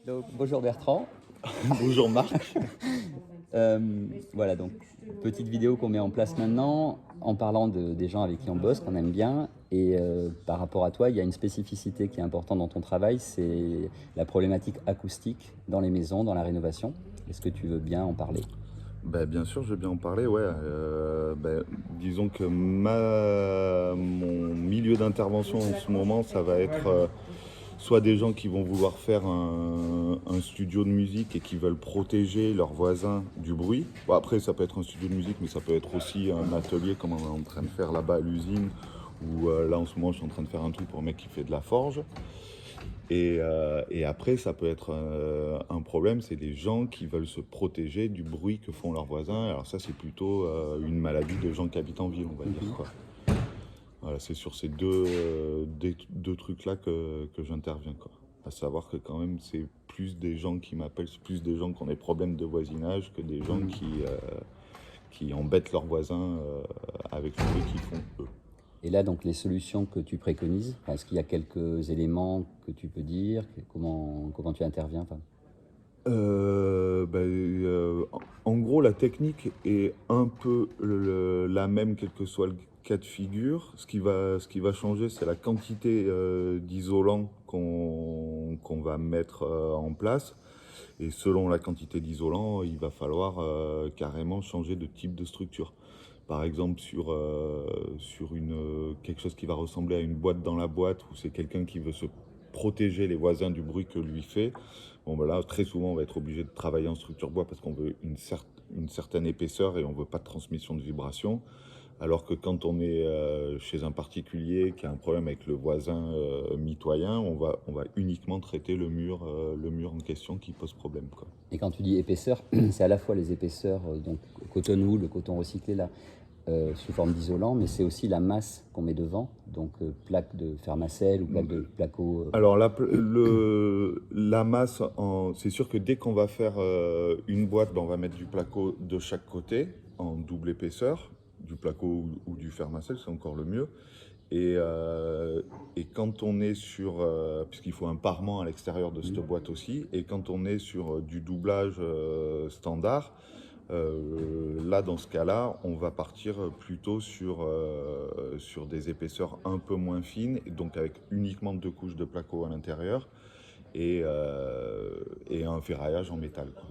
Donc, bonjour Bertrand. Bonjour Marc. Voilà, donc petite vidéo qu'on met en place maintenant en parlant des gens avec qui on bosse, qu'on aime bien. Et par rapport à toi, il y a une spécificité qui est importante dans ton travail, c'est la problématique acoustique dans les maisons, dans la rénovation. Est-ce que tu veux bien en parler? Bien sûr, je vais bien en parler. Ouais. Disons que mon milieu d'intervention en ce moment, ça va être soit des gens qui vont vouloir faire un studio de musique et qui veulent protéger leurs voisins du bruit. Bon, après, ça peut être un studio de musique, mais ça peut être aussi un atelier comme on est en train de faire là-bas à l'usine, ou là en ce moment, je suis en train de faire un truc pour un mec qui fait de la forge. Et après, ça peut être un problème, c'est des gens qui veulent se protéger du bruit que font leurs voisins. Alors ça, c'est plutôt une maladie de gens qui habitent en ville, on va dire, quoi. Voilà, c'est sur ces deux trucs-là que j'interviens, quoi. À savoir que quand même, c'est plus des gens qui m'appellent, c'est plus des gens qui ont des problèmes de voisinage que des gens qui embêtent leurs voisins avec le bruit qu'ils font, eux. Et là, donc, les solutions que tu préconises, est-ce qu'il y a quelques éléments que tu peux dire? Comment tu interviens? En gros, la technique est un peu la même, quel que soit le cas de figure. Ce qui va changer, c'est la quantité d'isolant qu'on va mettre en place. Et selon la quantité d'isolant, il va falloir carrément changer de type de structure. Par exemple, sur quelque chose qui va ressembler à une boîte dans la boîte, où c'est quelqu'un qui veut se protéger les voisins du bruit que lui fait. Bon, ben là, très souvent, on va être obligé de travailler en structure bois parce qu'on veut une certaine épaisseur et on ne veut pas de transmission de vibration. Alors que quand on est chez un particulier qui a un problème avec le voisin mitoyen, on va uniquement traiter le mur en question qui pose problème, quoi. Et quand tu dis épaisseur, c'est à la fois les épaisseurs, donc coton wool, le coton recyclé là, sous forme d'isolant, mais c'est aussi la masse qu'on met devant, donc plaque de Fermacell ou plaque de placo. Alors la masse, c'est sûr que dès qu'on va faire une boîte, on va mettre du placo de chaque côté en double épaisseur, du placo ou du Fermacell, c'est encore le mieux. Et quand on est sur, puisqu'il faut un parement à l'extérieur de cette boîte aussi, et quand on est sur du doublage standard, là, dans ce cas-là, on va partir plutôt sur des épaisseurs un peu moins fines, et donc avec uniquement 2 couches de placo à l'intérieur et un ferraillage en métal, quoi.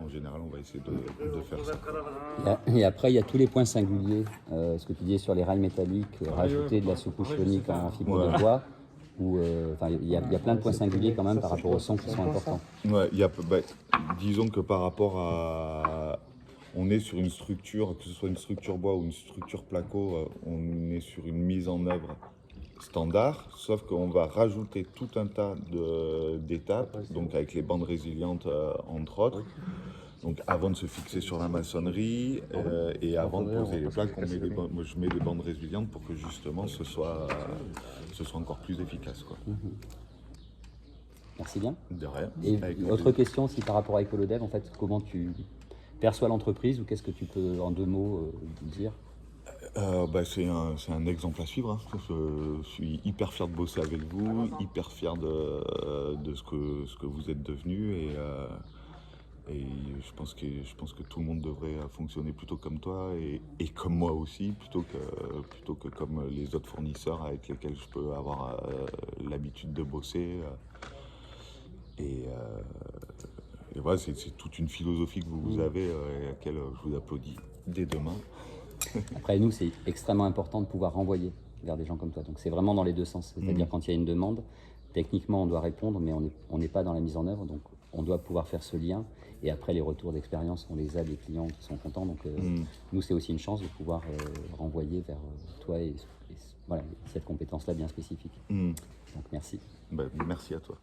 En général, on va essayer de faire ça. Et après, il y a tous les points singuliers, ce que tu disais sur les rails métalliques, rajouter de la sous-couche ionique en fibre de bois, il y a plein de points singuliers quand même par rapport au son qui sont importants. Ouais, disons que par rapport à... On est sur une structure, que ce soit une structure bois ou une structure placo, on est sur une mise en œuvre standard, sauf qu'on va rajouter tout un tas d'étapes, donc avec les bandes résilientes entre autres. Donc avant de se fixer sur la maçonnerie et avant de poser les plaques, moi, je mets des bandes résilientes pour que justement ce soit encore plus efficace, quoi. Merci bien. De rien. Et autre question, si par rapport à EcoloDev, en fait, comment tu perçois l'entreprise ou qu'est-ce que tu peux en 2 mots dire? C'est un exemple à suivre, hein. Je suis hyper fier de bosser avec vous, hyper fier de ce que vous êtes devenu et je pense que tout le monde devrait fonctionner plutôt comme toi et comme moi aussi, plutôt que comme les autres fournisseurs avec lesquels je peux avoir l'habitude de bosser. Et, euh, et voilà, c'est toute une philosophie que vous avez et à laquelle je vous applaudis dès demain. Après, nous, c'est extrêmement important de pouvoir renvoyer vers des gens comme toi. Donc, c'est vraiment dans les deux sens. C'est-à-dire, quand il y a une demande, techniquement, on doit répondre, mais on n'est pas dans la mise en œuvre. Donc, on doit pouvoir faire ce lien. Et après, les retours d'expérience, on les a des clients qui sont contents. Donc, nous, c'est aussi une chance de pouvoir renvoyer vers toi et voilà, cette compétence-là bien spécifique. Donc, merci. Merci à toi.